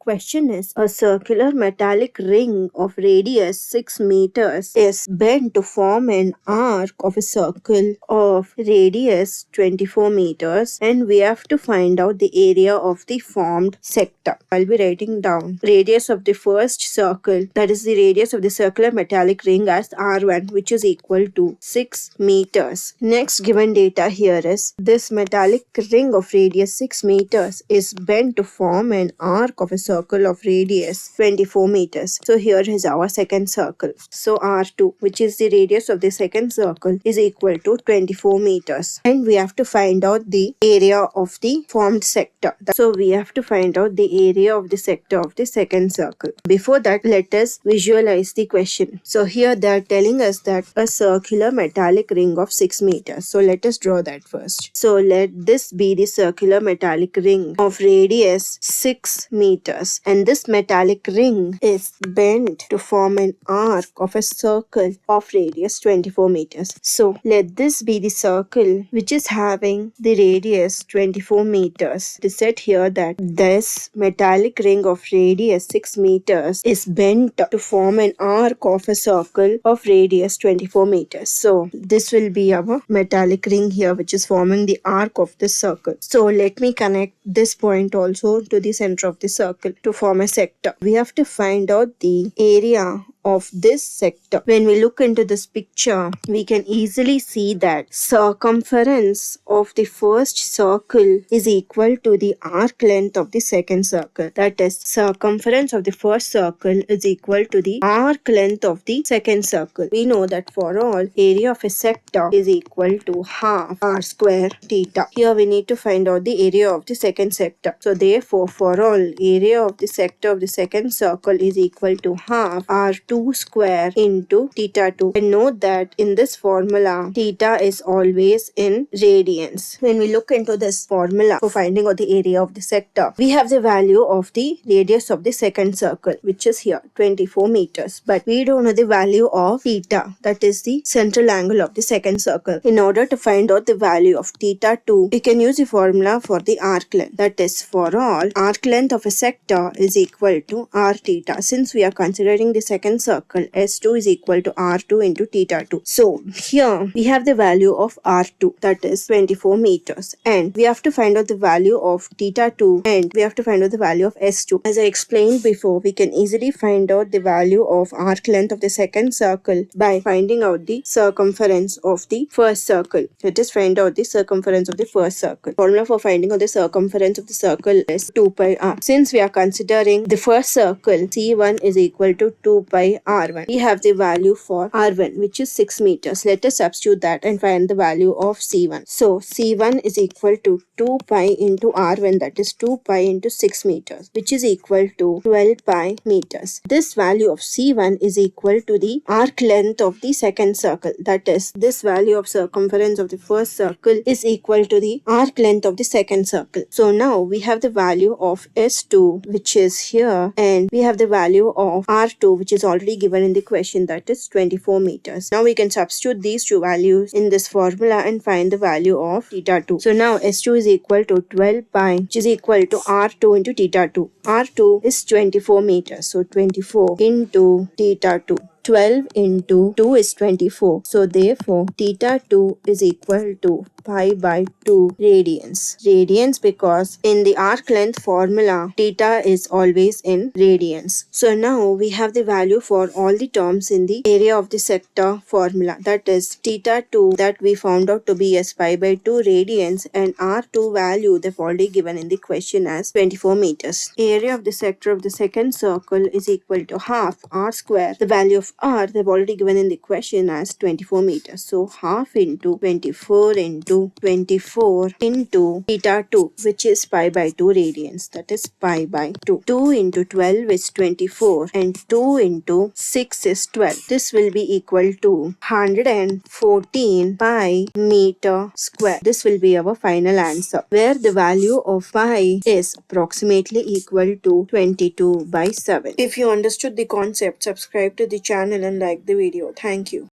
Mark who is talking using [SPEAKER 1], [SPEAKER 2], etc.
[SPEAKER 1] question is, a circular metallic ring of radius 6 meters is bent to form an arc of a circle of radius 24 meters, and we have to find out the area of the formed sector. I'll be writing down radius of the first circle, that is the radius of the circular metallic ring, as R1, which is equal to 6 meters. Next given data here is, this metallic ring of radius 6 meters is bent to form an arc of a circle of radius 24 meters. So here is our second circle. So R2, which is the radius of the second circle, is equal to 24 meters. And we have to find out the area of the formed sector. So we have to find out the area of the sector of the second circle. Before that, let us visualize the question. So here they are telling us that a circular metallic ring of 6 meters. So let us draw that first. So let this be the circular metallic ring of radius 6 meters. And this metallic ring is bent to form an arc of a circle of radius 24 meters. So let this be the circle which is having the radius 24 meters. It is said here that this metallic ring of radius 6 meters is bent to form an arc of a circle of radius 24 meters. So this will be our metallic ring here, which is forming the arc of this circle. So let me connect this point also to the center of the circle to form a sector. We have to find out the area of this sector. When we look into this picture, we can easily see that circumference of the first circle is equal to the arc length of the second circle. That is, circumference of the first circle is equal to the arc length of the second circle. We know that for all, area of a sector is equal to half r square theta. Here we need to find out the area of the second sector. So therefore, for all, area of the sector of the second circle is equal to half r2 square into theta 2. And note that in this formula, theta is always in radians. When we look into this formula for finding out the area of the sector, we have the value of the radius of the second circle, which is here 24 meters. But we don't know the value of theta, that is the central angle of the second circle. In order to find out the value of theta 2, we can use the formula for the arc length. That is, for all, arc length of a sector is equal to r theta. Since we are considering the second circle, S2 is equal to R2 into theta 2. So here we have the value of R2, that is 24 meters. And we have to find out the value of theta 2, and we have to find out the value of S2. As I explained before, we can easily find out the value of arc length of the second circle by finding out the circumference of the first circle. Let us find out the circumference of the first circle. Formula for finding out the circumference of the circle is 2 pi r. Since we are considering the first circle, C1 is equal to 2 pi r1. We have the value for r1, which is 6 meters. Let us substitute that and find the value of C1. So C1 is equal to 2 pi into r1, that is 2 pi into 6 meters, which is equal to 12 pi meters. This value of C1 is equal to the arc length of the second circle. That is, this value of circumference of the first circle is equal to the arc length of the second circle. So now we have the value of S2, which is here, and we have the value of R2, which is already given in the question, that is 24 meters. Now we can substitute these two values in this formula and find the value of theta 2. So now S2 is equal to 12 pi, which is equal to R2 into theta 2. R2 is 24 meters. So 24 into theta 2. 12 into 2 is 24. So therefore, theta 2 is equal to pi by 2 radians. Radians because in the arc length formula, theta is always in radians. So now we have the value for all the terms in the area of the sector formula. That is theta 2 that we found out to be as pi by 2 radians, and R2 value they've already given in the question as 24 meters. Area of the sector of the second circle is equal to half r square. The value of r they've already given in the question as 24 meters. So half into 24 into 24 into theta 2, which is pi by 2 radians. That is pi by 2. 2 into 12 is 24 and 2 into 6 is 12. This will be equal to 114 pi meter square. This will be our final answer, where the value of pi is approximately equal to 22 by 7. If you understood the concept, subscribe to the channel and like the video. Thank you.